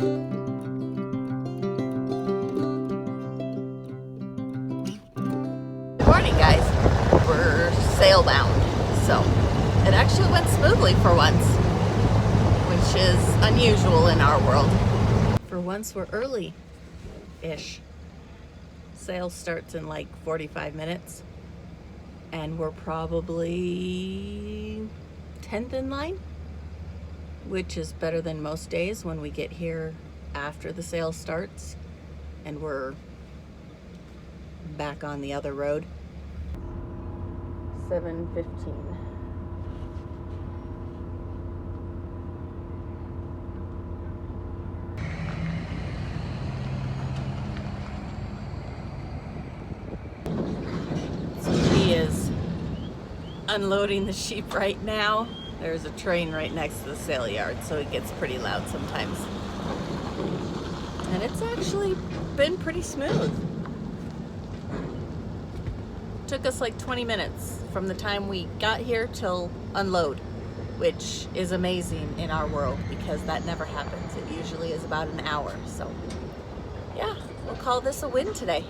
Good morning, guys. We're sail bound, so it actually went smoothly for once, which is unusual in our world. For once, we're early-ish. Sail starts in like 45 minutes, and we're probably 10th in line, which is better than most days when we get here after the sail starts and we're back on the other road. 7:15. So he is unloading the sheep right now. There's a train right next to the sail yard, so it gets pretty loud sometimes. And it's actually been pretty smooth. Took us like 20 minutes from the time we got here till unload, which is amazing in our world because that never happens. It usually is about an hour. So yeah, we'll call this a win today.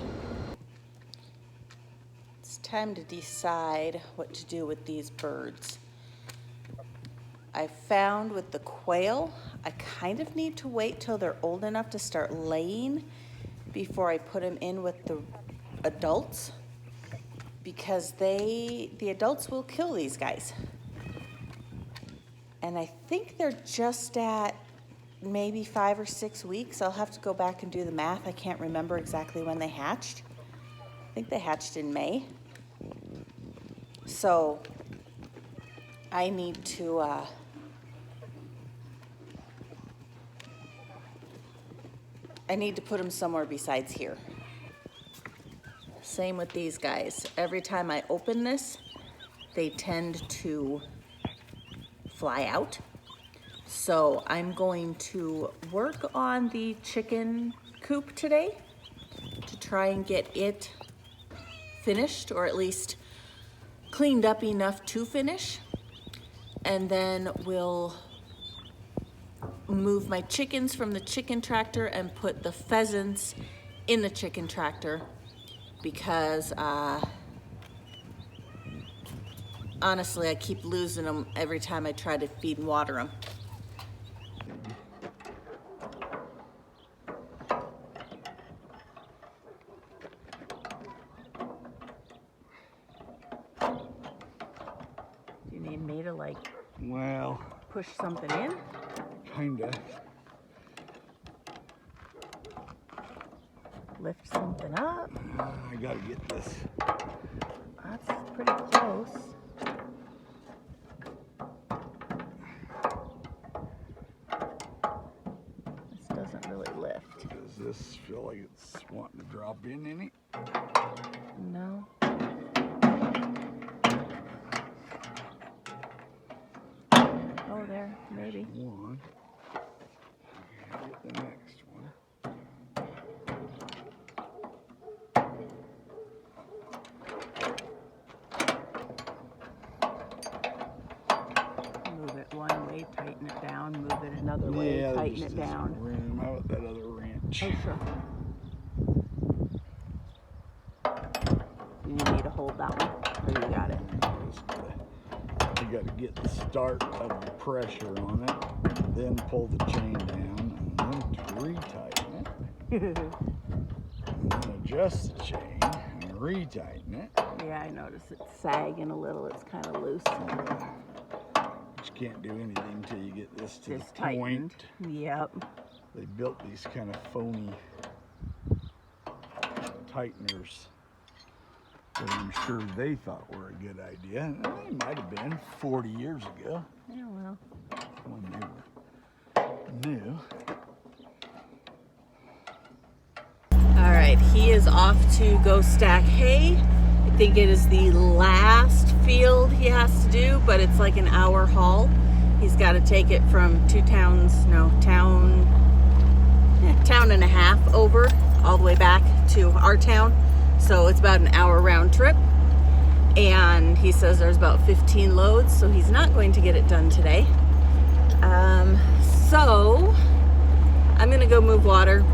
It's time to decide what to do with these birds. I found with the quail, I kind of need to wait till they're old enough to start laying before I put them in with the adults, because the adults will kill these guys. And I think they're just at maybe 5 or 6 weeks. I'll have to go back and do the math. I can't remember exactly when they hatched. I think they hatched in May. So I need to put them somewhere besides here. Same with these guys. Every time I open this, they tend to fly out. So I'm going to work on the chicken coop today to try and get it finished, or at least cleaned up enough to finish. And then we'll move my chickens from the chicken tractor and put the pheasants in the chicken tractor, because honestly, I keep losing them every time I try to feed and water them. Do you need me to Well, push something in? kinda. Lift something up? I gotta get this. That's pretty close. This doesn't really lift. Does this feel like it's wanting to drop in any? No. Oh, there, maybe. One. Get the next one. Move it one way, tighten it down. Move it another way, tighten it down. Room. How about that other wrench? Oh, sure. You need me to hold that one, or you got it? You got to get the start of the pressure on it, then pull the chain down, and then retighten it. And then adjust the chain and retighten it. Yeah, I noticed it's sagging a little. It's kind of loose. But you can't do anything until you get this to Just the point. tightened. Yep. They built these kind of phony tighteners that I'm sure they thought were a good idea. And they might have been 40 years ago Yeah, well. when they were new. All right, he is off to go stack hay. I think it is the last field he has to do, but it's like an hour haul. He's got to take it from town and a half over, all the way back to our town. So it's about an hour round trip. And he says there's about 15 loads, so he's not going to get it done today. So I'm gonna go move water,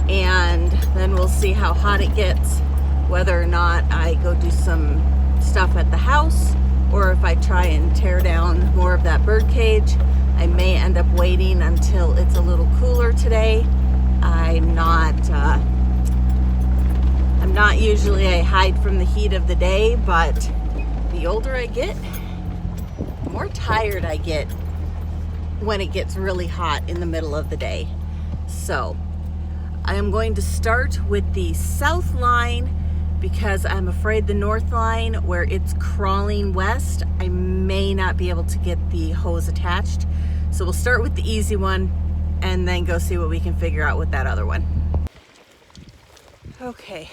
and then we'll see how hot it gets, whether or not I go do some stuff at the house, or if I try and tear down more of that bird cage. I may end up waiting until it's a little cooler today. I'm not usually a hide from the heat of the day, but the older I get, the more tired I get when it gets really hot in the middle of the day. So I am going to start with the south line because I'm afraid the north line, where it's crawling west, I may not be able to get the hose attached. So we'll start with the easy one and then go see what we can figure out with that other one. Okay,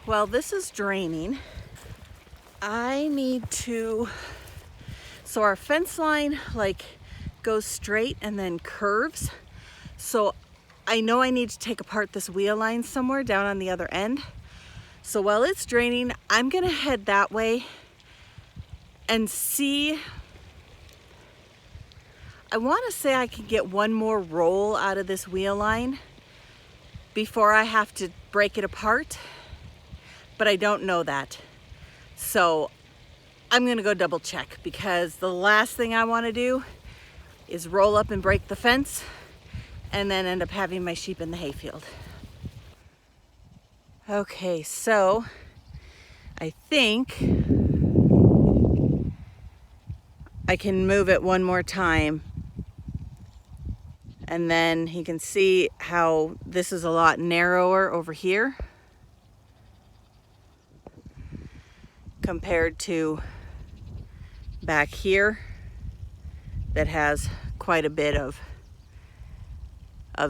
well, this is draining. I need to, so our fence line like goes straight and then curves. So I know I need to take apart this wheel line somewhere down on the other end. So while it's draining, I'm gonna head that way and see. I wanna say I can get one more roll out of this wheel line before I have to break it apart, but I don't know that. So I'm gonna go double check, because the last thing I wanna do is roll up and break the fence and then end up having my sheep in the hayfield. Okay, so I think I can move it one more time, and then you can see how this is a lot narrower over here compared to back here that has quite a bit of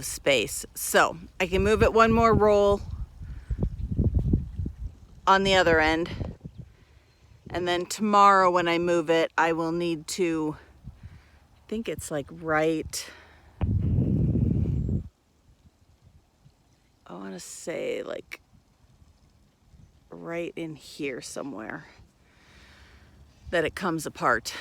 space. So I can move it one more roll on the other end, and then tomorrow when I move it, I will need to, I think it's like right, I want to say like right in here somewhere, that it comes apart.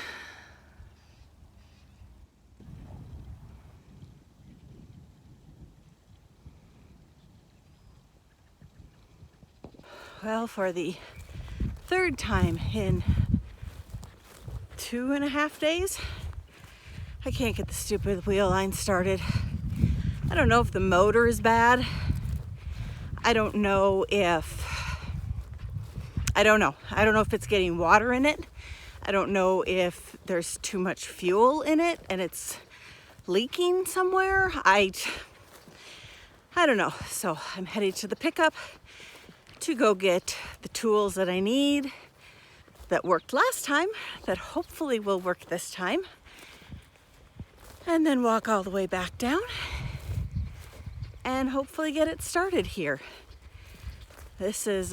Well, for the third time in 2.5 days, I can't get the stupid wheel line started. I don't know if the motor is bad. I don't know if it's getting water in it. I don't know if there's too much fuel in it and it's leaking somewhere. I don't know. So I'm headed to the pickup to go get the tools that I need that worked last time, that hopefully will work this time, and then walk all the way back down and hopefully get it started here. This is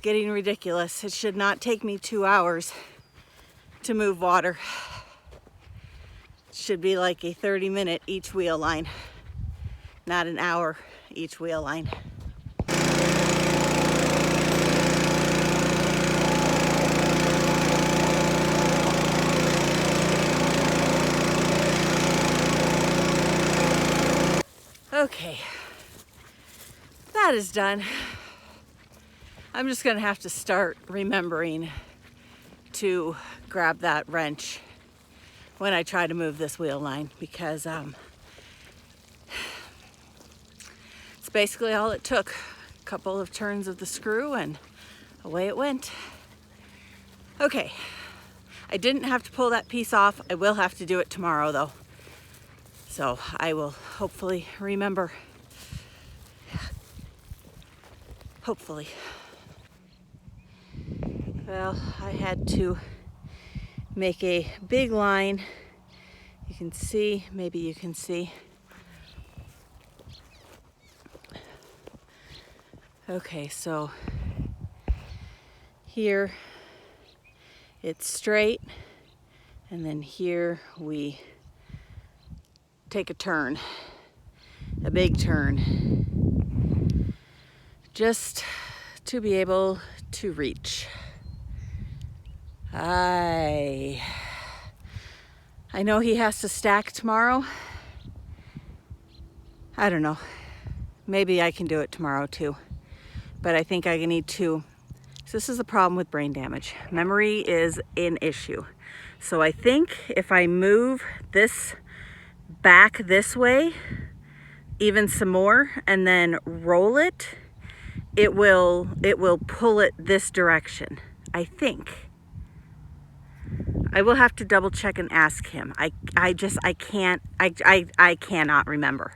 getting ridiculous. It should not take me 2 hours to move water. It should be like a 30-minute each wheel line, not an hour each wheel line. Okay, that is done. I'm just gonna have to start remembering to grab that wrench when I try to move this wheel line, because it's basically all it took. A couple of turns of the screw and away it went. Okay, I didn't have to pull that piece off. I will have to do it tomorrow though. So I will hopefully remember. Hopefully. Well, I had to make a big line. You can see, maybe you can see. Okay, so here it's straight, and then here we take a turn, a big turn, just to be able to reach. I I know he has to stack tomorrow. I don't know. Maybe I can do it tomorrow too. But I think I need to. So this is the problem with brain damage. Memory is an issue. So I think if I move this back this way, even some more, and then roll it, it will pull it this direction, I think. I will have to double check and ask him. I cannot remember.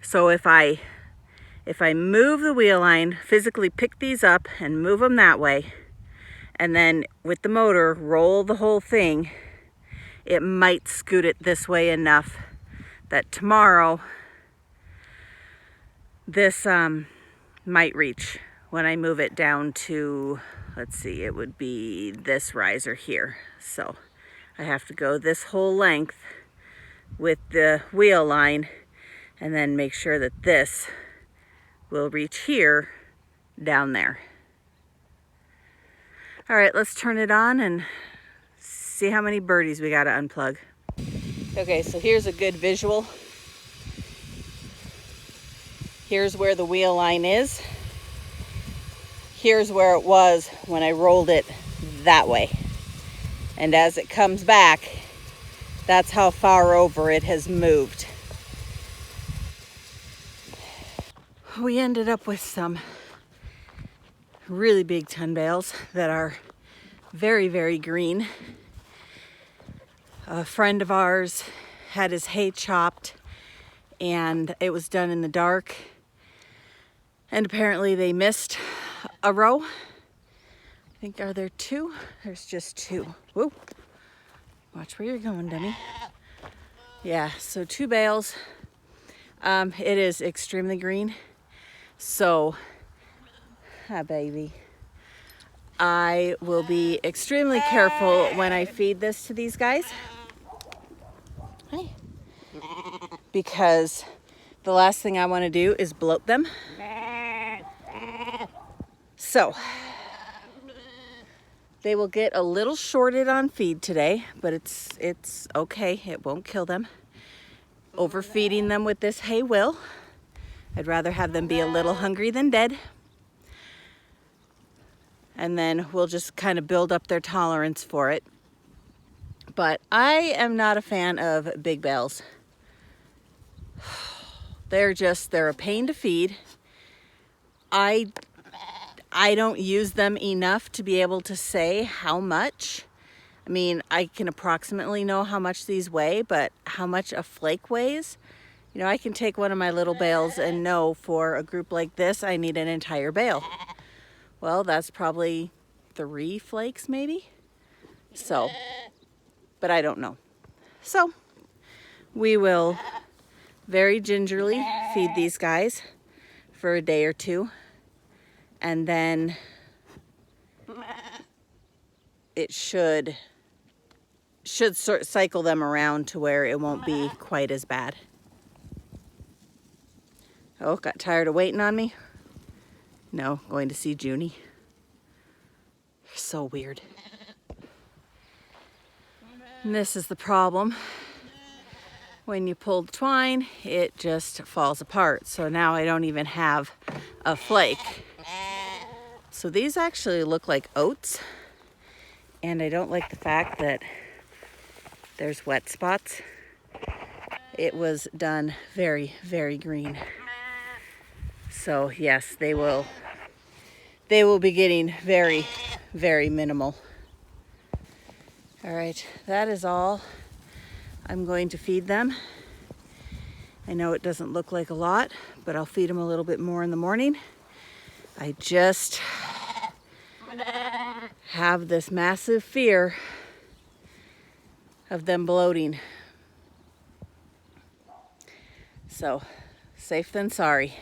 So if I move the wheel line, physically pick these up and move them that way, and then with the motor roll the whole thing, it might scoot it this way enough that tomorrow this might reach when I move it down to, let's see, it would be this riser here. So I have to go this whole length with the wheel line and then make sure that this will reach here down there. All right, let's turn it on and see how many birdies we got to unplug. Okay, so here's a good visual. Here's where the wheel line is. Here's where it was when I rolled it that way. And as it comes back, that's how far over it has moved. We ended up with some really big ton bales that are very, very green. A friend of ours had his hay chopped and it was done in the dark. And apparently they missed a row. I think, are there two? There's just two. Whoa. Watch where you're going, Demi. Yeah, so 2 bales. It is extremely green. So, hi baby. I will be extremely careful when I feed this to these guys. Hi. Because the last thing I want to do is bloat them. So, they will get a little shorted on feed today, but it's okay. It won't kill them. Overfeeding them with this hay will. I'd rather have them be a little hungry than dead. And then we'll just kind of build up their tolerance for it. But I am not a fan of big bales. They're a pain to feed. I don't use them enough to be able to say how much. I mean, I can approximately know how much these weigh, but how much a flake weighs, you know, I can take one of my little bales and know for a group like this, I need an entire bale. Well, that's probably 3 flakes maybe. So, but I don't know. So, we will very gingerly feed these guys for a day or two. And then it should sort of cycle them around to where it won't be quite as bad. Oh, got tired of waiting on me? No, going to see Junie. So weird. And this is the problem. When you pull the twine, it just falls apart. So now I don't even have a flake. So these actually look like oats. And I don't like the fact that there's wet spots. It was done very, very green. So yes, they will be getting very, very minimal. All right, that is all I'm going to feed them. I know it doesn't look like a lot, but I'll feed them a little bit more in the morning. I just have this massive fear of them bloating. So, safe than sorry.